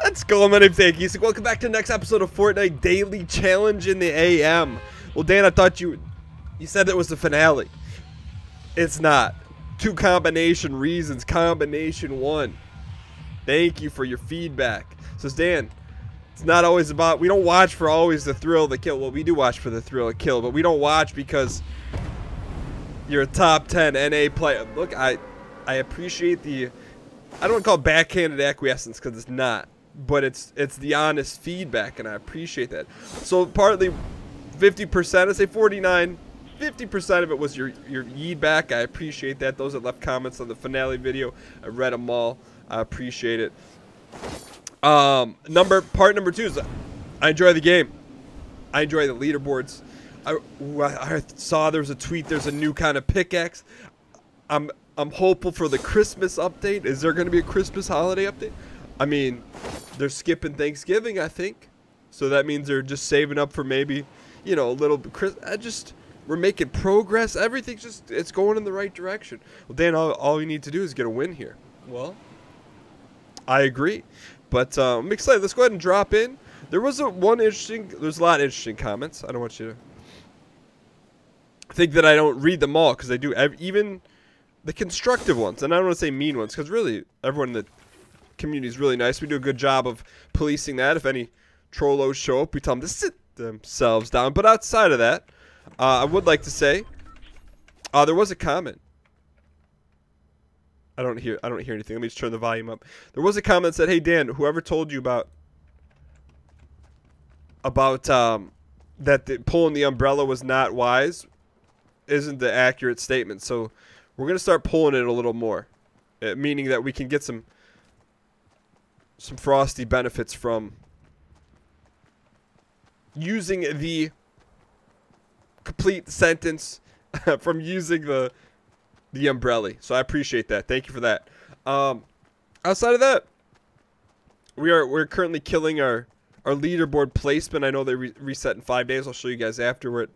Let's go. My name's Dan Giesing. Welcome back to the next episode of Fortnite Daily Challenge in the AM. Well, Dan, I thought you said it was the finale. It's not. Two combination reasons. Combination one. Thank you for your feedback. Says Dan, it's not always about, we don't watch for always the thrill of the kill. Well, we do watch for the thrill of kill, but we don't watch because you're a top 10 NA player. Look, I appreciate the, I don't want to call it backhanded acquiescence because it's not. But it's the honest feedback, and I appreciate that. So partly 50%, I say 49, 50% of it was your feedback. I appreciate that. Those that left comments on the finale video, I read them all. I appreciate it. Part number two is I enjoy the game. I enjoy the leaderboards. I saw there was a tweet. There's a new kind of pickaxe. I'm hopeful for the Christmas update. Is there going to be a Christmas holiday update? I mean, they're skipping Thanksgiving, I think. So that means they're just saving up for maybe, you know, a little bit. We're making progress. Everything's just, it's going in the right direction. Well, Dan, all you need to do is get a win here. Well, I agree. But I'm excited. Let's go ahead and drop in. There's a lot of interesting comments. I don't want you to think that I don't read them all, because I do. Even the constructive ones. And I don't want to say mean ones, because really, everyone in the community is really nice. We do a good job of policing that. If any trollos show up, we tell them to sit themselves down. But outside of that, I would like to say there was a comment. I don't hear anything. Let me just turn the volume up. There was a comment that said, "Hey Dan, whoever told you about that pulling the umbrella was not wise isn't the accurate statement." So we're gonna start pulling it a little more, meaning that we can get some frosty benefits from using the complete sentence from using the umbrella. So I appreciate that. Thank you for that. Outside of that, we're currently killing our leaderboard placement. I know they reset in 5 days. I'll show you guys afterward.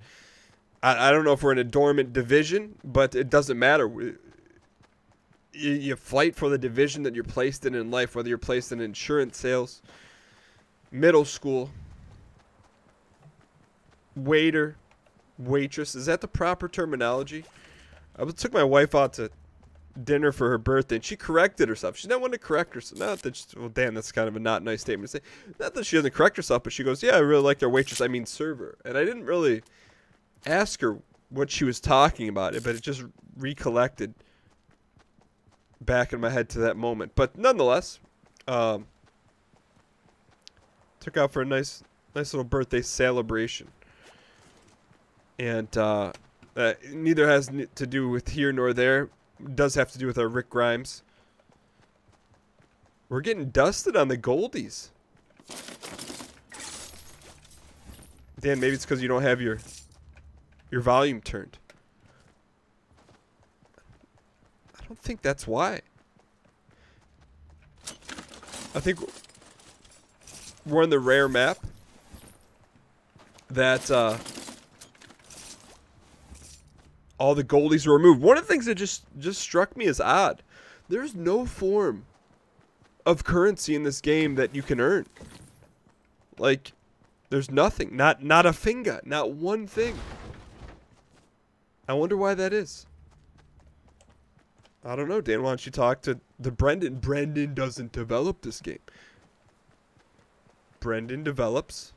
I don't know if we're in a dormant division, but it doesn't matter. You fight for the division that you're placed in life, whether you're placed in insurance sales, middle school, waiter, waitress. Is that the proper terminology? I took my wife out to dinner for her birthday, and she corrected herself. She's not one to correct herself. Not that well, damn, that's kind of a not nice statement to say. Not that she doesn't correct herself, but she goes, "Yeah, I really like their waitress. I mean server." And I didn't really ask her what she was talking about, but it just recollected back in my head to that moment. But nonetheless, took out for a nice little birthday celebration, and neither has to do with here nor there. It does have to do with our Rick Grimes. We're getting dusted on the goldies. Dan, maybe it's because you don't have your volume turned. I don't think that's why. I think we're on the rare map that all the goldies were removed. One of the things that just struck me as odd. There's no form of currency in this game that you can earn. Like, there's nothing. Not a finger. Not one thing. I wonder why that is. I don't know, Dan. Why don't you talk to the Brendan? Brendan doesn't develop this game. Brendan develops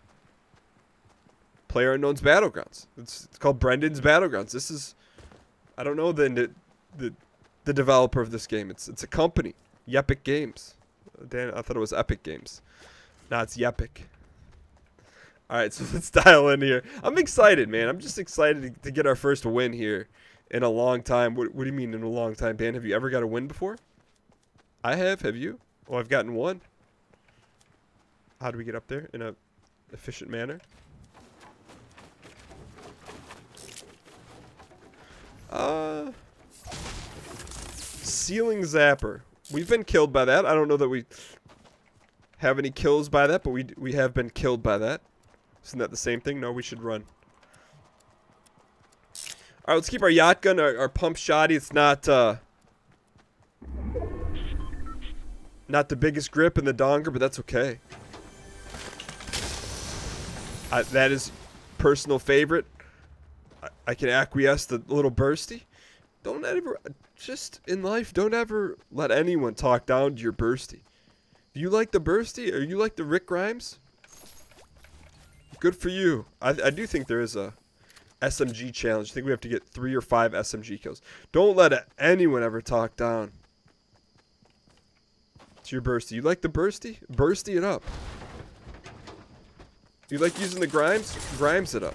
PlayerUnknown's Battlegrounds. It's called Brendan's Battlegrounds. This is, I don't know the developer of this game. It's a company, Yepic Games. Dan, I thought it was Epic Games. Nah, it's Yepic. All right, so let's dial in here. I'm excited, man. I'm just excited to get our first win here in a long time. What do you mean in a long time, Dan? Have you ever got a win before? I have. Have you? Oh, I've gotten one. How do we get up there in a efficient manner? Ceiling zapper. We've been killed by that. I don't know that we have any kills by that, but we have been killed by that. Isn't that the same thing? No, we should run. All right, let's keep our yacht gun, our pump shoddy. It's not Not the biggest grip in the donger, but that's okay. That is personal favorite. I can acquiesce the little bursty. Don't ever, just in life, don't ever let anyone talk down to your bursty. If you like the bursty or you like the Rick Grimes, good for you. I do think there is a SMG challenge. I think we have to get 3 or 5 SMG kills. Don't let anyone ever talk down to your bursty. You like the bursty? Bursty it up. You like using the Grimes? Grimes it up.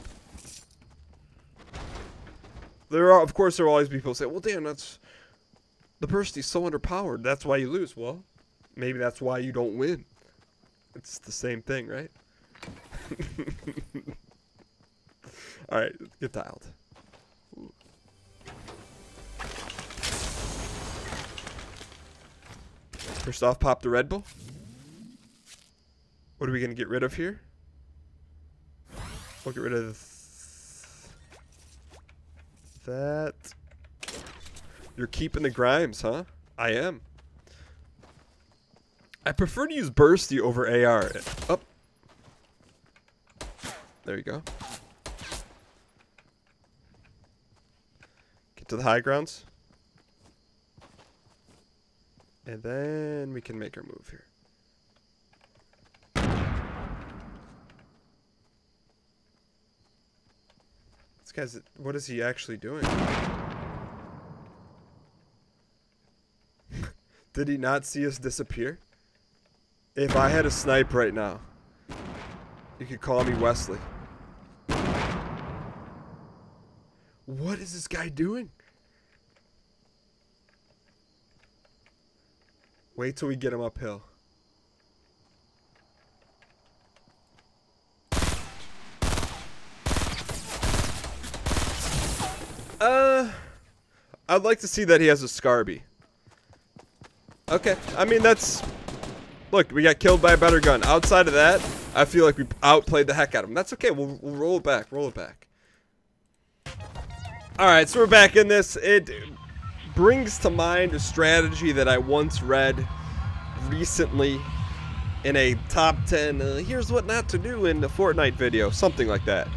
Of course, there will always be people say, well, damn, the bursty's so underpowered. That's why you lose. Well, maybe that's why you don't win. It's the same thing, right? Alright, get dialed. Ooh. First off, pop the Red Bull. What are we going to get rid of here? We'll get rid of that. You're keeping the Grimes, huh? I am. I prefer to use bursty over AR. Oh. There you go. Get to the high grounds. And then we can make our move here. This guy's, what is he actually doing? Did he not see us disappear? If I had a snipe right now, you could call me Wesley. What is this guy doing? Wait till we get him uphill. I'd like to see that he has a Scarby. Okay, I mean that's... Look, we got killed by a better gun. Outside of that, I feel like we outplayed the heck out of him. That's okay, we'll roll it back, roll it back. Alright, so we're back in this. It brings to mind a strategy that I once read recently in a top 10, here's what not to do in the Fortnite video, something like that.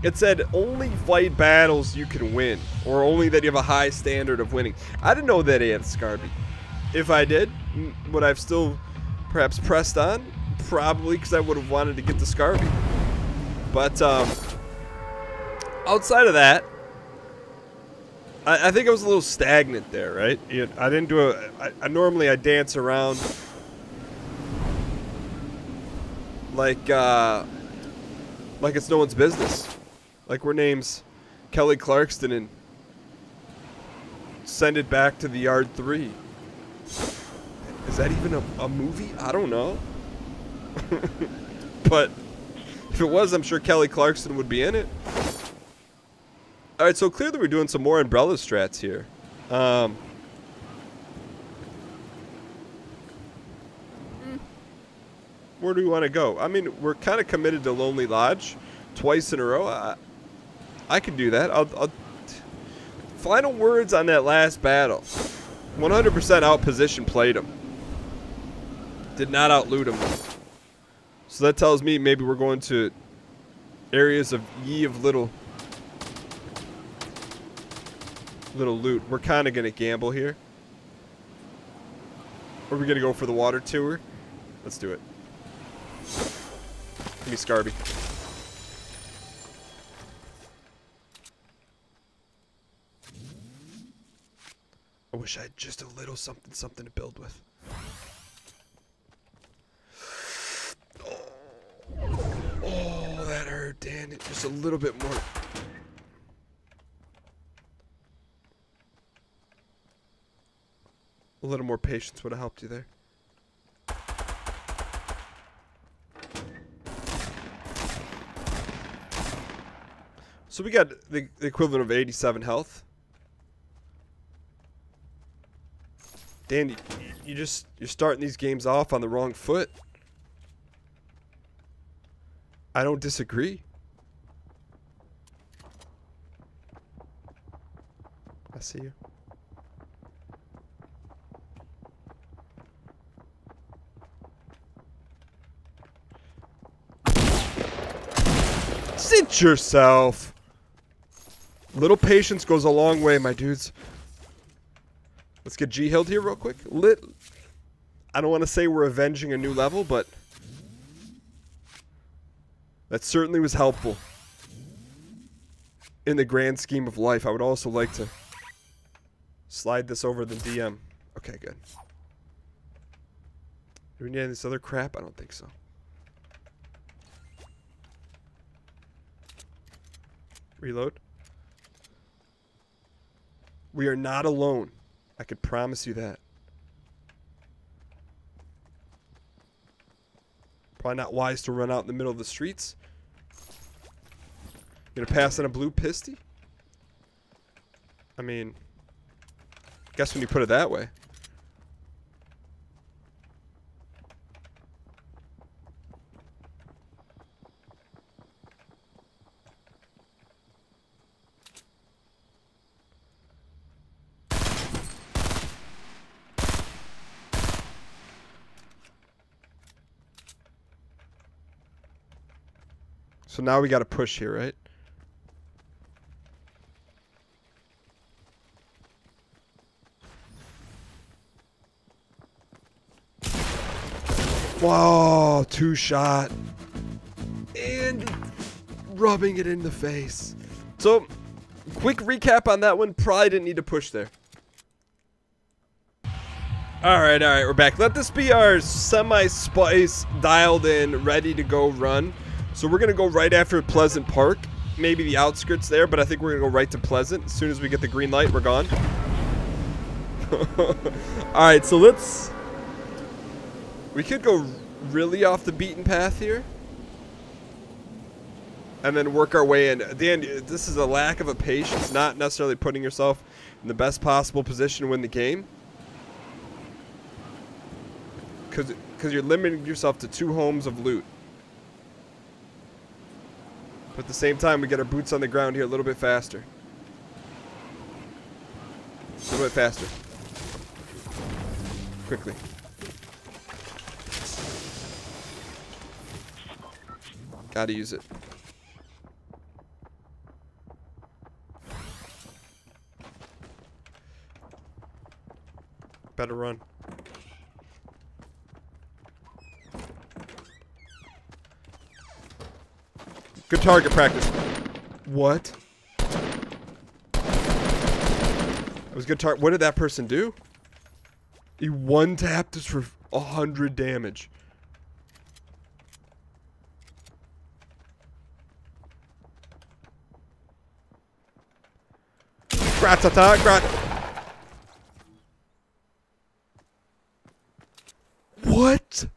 It said only fight battles you can win, or only that you have a high standard of winning. I didn't know that he had a Scarby. If I did, would I have still perhaps pressed on? Probably, because I would have wanted to get the Scarby. But outside of that, I think I was a little stagnant there, right? I didn't do normally I dance around like it's no one's business. Like we're names Kelly Clarkston and send it back to the yard 3. Is that even a movie? I don't know. But if it was, I'm sure Kelly Clarkston would be in it. Alright, so clearly we're doing some more umbrella strats here. Where do we want to go? I mean, we're kind of committed to Lonely Lodge twice in a row. I could do that. I'll final words on that last battle. 100% out position played him. Did not outloot him. So that tells me maybe we're going to areas of little loot. We're kind of going to gamble here. Or are we going to go for the water tour? Let's do it. Give me Scarby. I wish I had just a little something to build with. Oh, that hurt, Dan. Just a little bit more. A little more patience would have helped you there. So we got the equivalent of 87 health. Dan, you're starting these games off on the wrong foot. I don't disagree. I see you. Sit yourself. Little patience goes a long way, my dudes. Let's get G-Hilled here real quick. I don't want to say we're avenging a new level, but that certainly was helpful in the grand scheme of life. I would also like to slide this over the DM. Okay, good. Do we need any of this other crap? I don't think so. Reload. We are not alone. I could promise you that. Probably not wise to run out in the middle of the streets. Gonna pass on a blue pisty? I mean, guess when you put it that way. So now we got to push here, right? Whoa, 2-shot. And rubbing it in the face. So, quick recap on that one. Probably didn't need to push there. Alright, we're back. Let this be our semi-spice, dialed in, ready to go run. So we're going to go right after Pleasant Park. Maybe the outskirts there, but I think we're going to go right to Pleasant. As soon as we get the green light, we're gone. Alright, so we could go really off the beaten path here. And then work our way in. At the end, this is a lack of a patience, not necessarily putting yourself in the best possible position to win the game. Because you're limiting yourself to 2 homes of loot. But at the same time, we get our boots on the ground here a little bit faster. A little bit faster. Quickly. Gotta use it. Better run. Good target practice. What? That was good target. What did that person do? He one-tapped us for 100 damage. Grat-ta-ta, grat. What?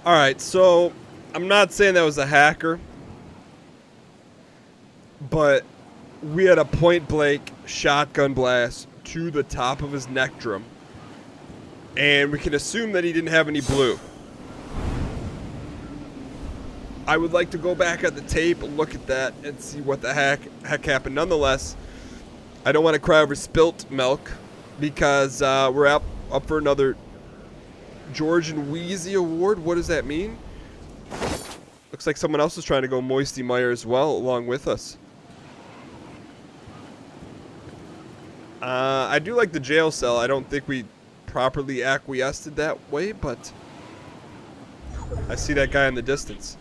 Alright, so I'm not saying that was a hacker, but we had a point blank shotgun blast to the top of his neck drum, and we can assume that he didn't have any blue. I would like to go back at the tape and look at that and see what the heck happened. Nonetheless, I don't want to cry over spilt milk because we're up for another George and Wheezy award. What does that mean? Looks like someone else is trying to go Moisty Mire as well along with us. I do like the jail cell. I don't think we properly acquiesced it that way, but I see that guy in the distance.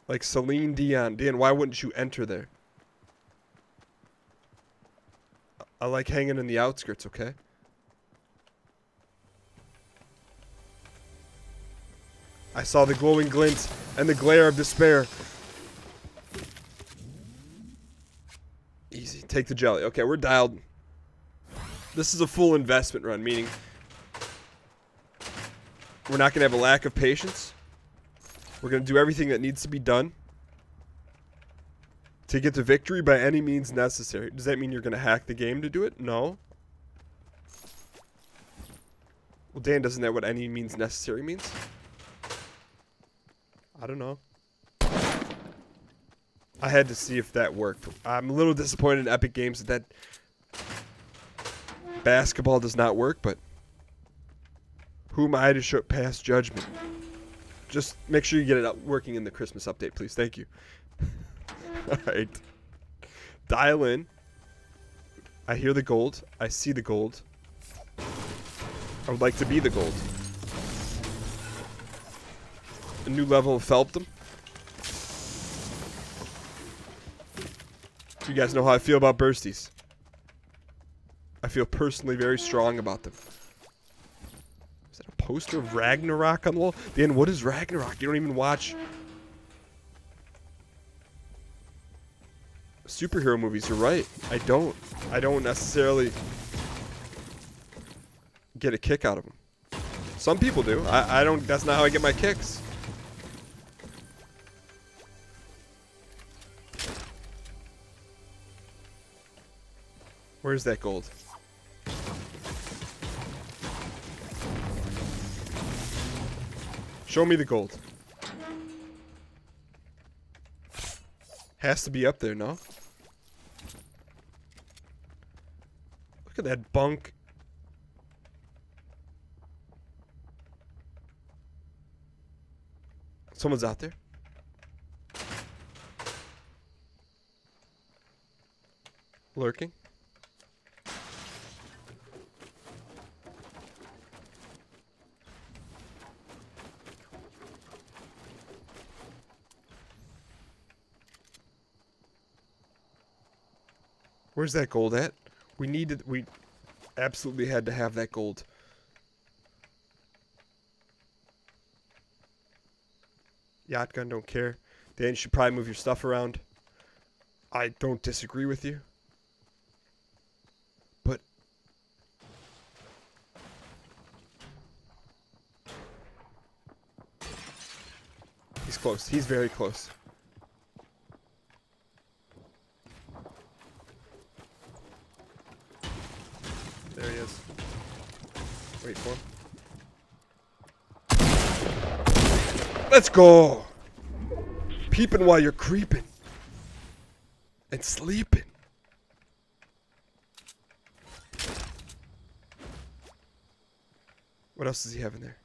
Like Celine Dion. Dan, why wouldn't you enter there? I like hanging in the outskirts, okay? I saw the glowing glint and the glare of despair. Easy. Take the jelly. Okay, we're dialed. This is a full investment run, meaning we're not going to have a lack of patience. We're going to do everything that needs to be done to get to victory by any means necessary. Does that mean you're going to hack the game to do it? No. Well, Dan, doesn't that what any means necessary means? I don't know. I had to see if that worked. I'm a little disappointed in Epic Games that Basketball does not work, but who am I to show pass judgment? Just make sure you get it up working in the Christmas update, please. Thank you. All right. Dial in. I hear the gold. I see the gold. I would like to be the gold. A new level of Phelpdom. You guys know how I feel about bursties. I feel personally very strong about them. Is that a poster of Ragnarok on the wall? Dan, what is Ragnarok? You don't even watch superhero movies. You're right. I don't necessarily get a kick out of them. Some people do. I don't. That's not how I get my kicks. Where's that gold? Show me the gold. Has to be up there, no? Look at that bunk. Someone's out there. Lurking. Where's that gold at? We absolutely had to have that gold. Yacht gun, don't care. Dan, you should probably move your stuff around. I don't disagree with you. But he's close. He's very close. There he is. Wait for him. Let's go. Peeping while you're creeping. And sleeping. What else does he have in there?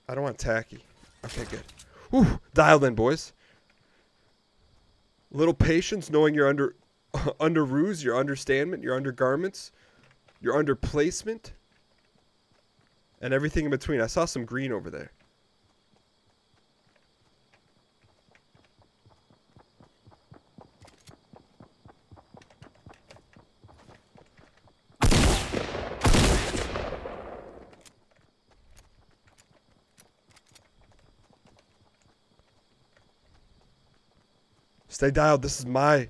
I don't want tacky. Okay, good. Whew, dialed in, boys. Little patience, knowing you're under ruse, your understandment, your undergarments, your under placement, and everything in between. I saw some green over there. Stay dialed. This is my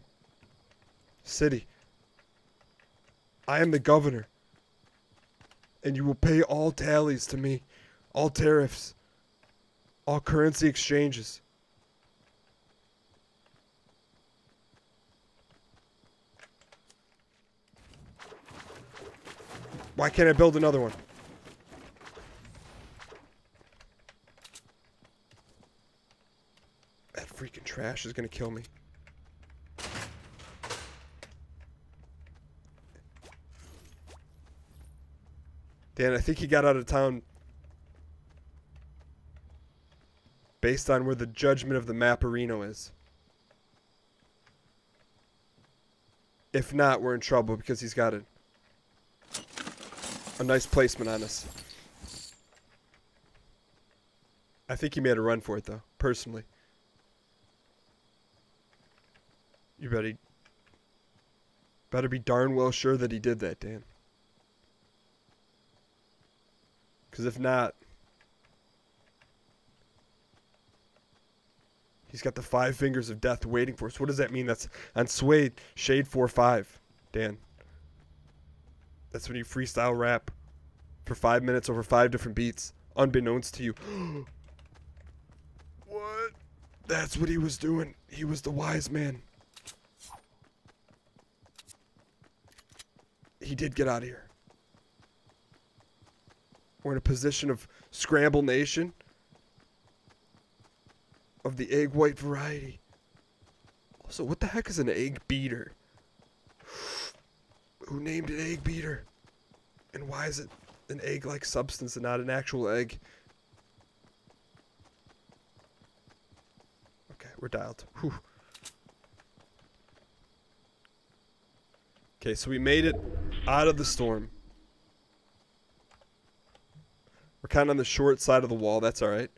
city. I am the governor. And you will pay all tallies to me. All tariffs. All currency exchanges. Why can't I build another one? That freaking trash is gonna kill me. Dan, I think he got out of town based on where the judgment of the Mapperino is. If not, we're in trouble because he's got a nice placement on us. I think he made a run for it, though, personally. You better be darn well sure that he did that, Dan. Because if not, he's got the 5 fingers of death waiting for us. What does that mean? That's on Sway Shade 4-5, Dan. That's when you freestyle rap for 5 minutes over 5 different beats, unbeknownst to you. What? That's what he was doing. He was the wise man. He did get out of here. We're in a position of scramble nation. of the egg white variety. Also, what the heck is an egg beater? Who named it egg beater? And why is it an egg-like substance and not an actual egg? Okay, we're dialed. Whew. Okay, so we made it out of the storm. We're kind of on the short side of the wall. That's alright.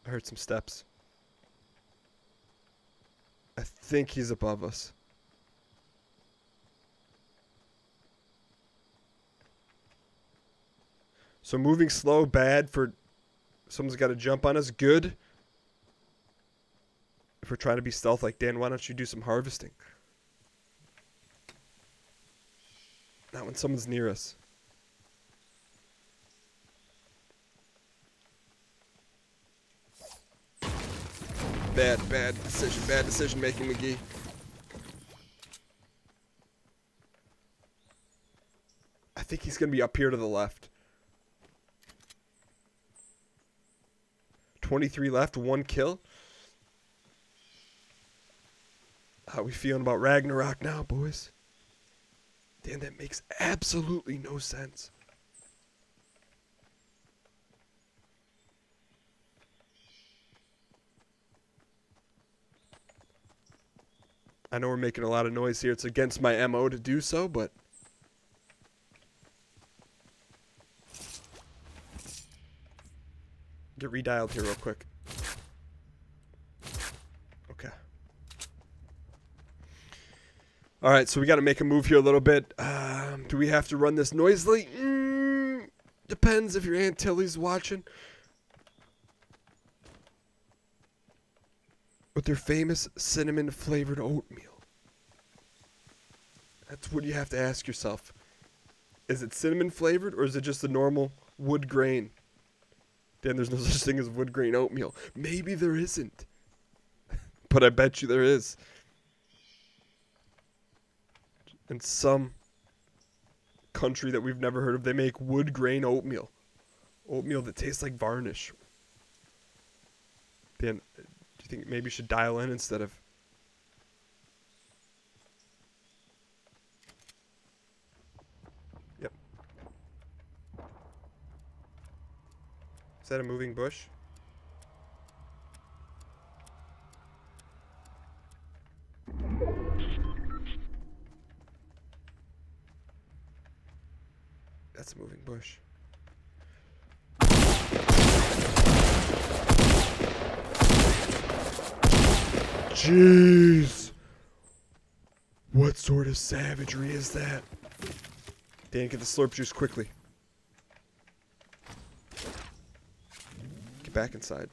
I heard some steps. I think he's above us. So moving slow, bad. For someone's got to jump on us, good. If we're trying to be stealth like Dan, why don't you do some harvesting? Not when someone's near us. Bad decision making, McGee. I think he's going to be up here to the left. 23 left, 1 kill. How we feeling about Ragnarok now, boys? Damn, that makes absolutely no sense. I know we're making a lot of noise here. It's against my MO to do so, but... Get redialed here real quick. Okay. Alright, so we got to make a move here a little bit. Do we have to run this noisily? Depends if your Aunt Tilly's watching. With their famous cinnamon-flavored oatmeal. That's what you have to ask yourself. Is it cinnamon-flavored, or is it just the normal wood grain? Then there's no such thing as wood grain oatmeal. Maybe there isn't. But I bet you there is. In some country that we've never heard of, they make wood grain oatmeal. Oatmeal that tastes like varnish. Dan, do you think maybe you should dial in instead of... Yep. Is that a moving bush? That's a moving bush. Jeez. What sort of savagery is that? Dan, get the slurp juice quickly. Get back inside.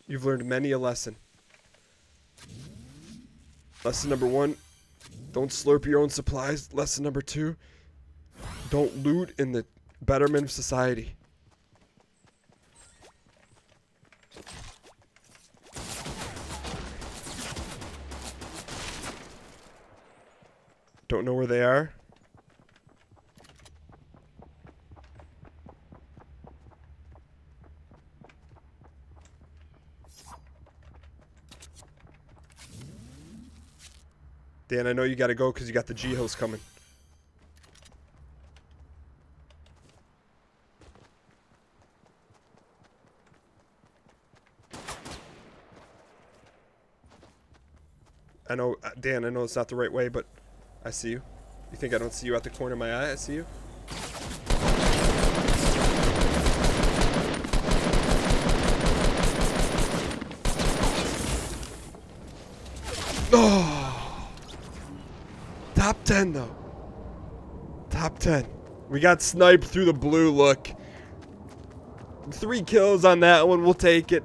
You've learned many a lesson. Lesson number 1, don't slurp your own supplies. Lesson number 2, don't loot in the betterment of society. Don't know where they are. Dan, I know you gotta go because you got the G-Hills coming. I know, Dan, I know it's not the right way, but I see you. You think I don't see you out the corner of my eye? I see you. Oh! Top 10, though. Top 10. We got sniped through the blue look. 3 kills on that one. We'll take it.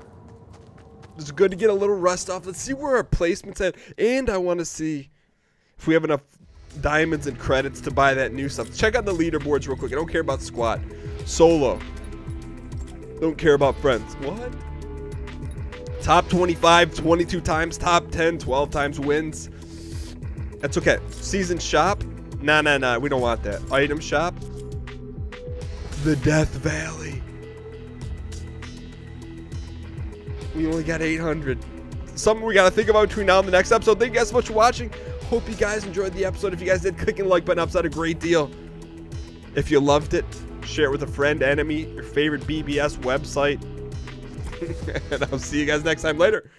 It's good to get a little rust off. Let's see where our placement's at. And I want to see if we have enough diamonds and credits to buy that new stuff. Check out the leaderboards real quick. I don't care about squad. Solo. Don't care about friends. What? Top 25, 22 times. Top 10, 12 times wins. That's okay. Season shop. Nah. We don't want that. Item shop. The Death Valley. We only got 800. Something we got to think about between now and the next episode. Thank you guys so much for watching. Hope you guys enjoyed the episode. If you guys did, clicking the like button helps out a great deal. If you loved it, share it with a friend, enemy, your favorite BBS website. And I'll see you guys next time. Later.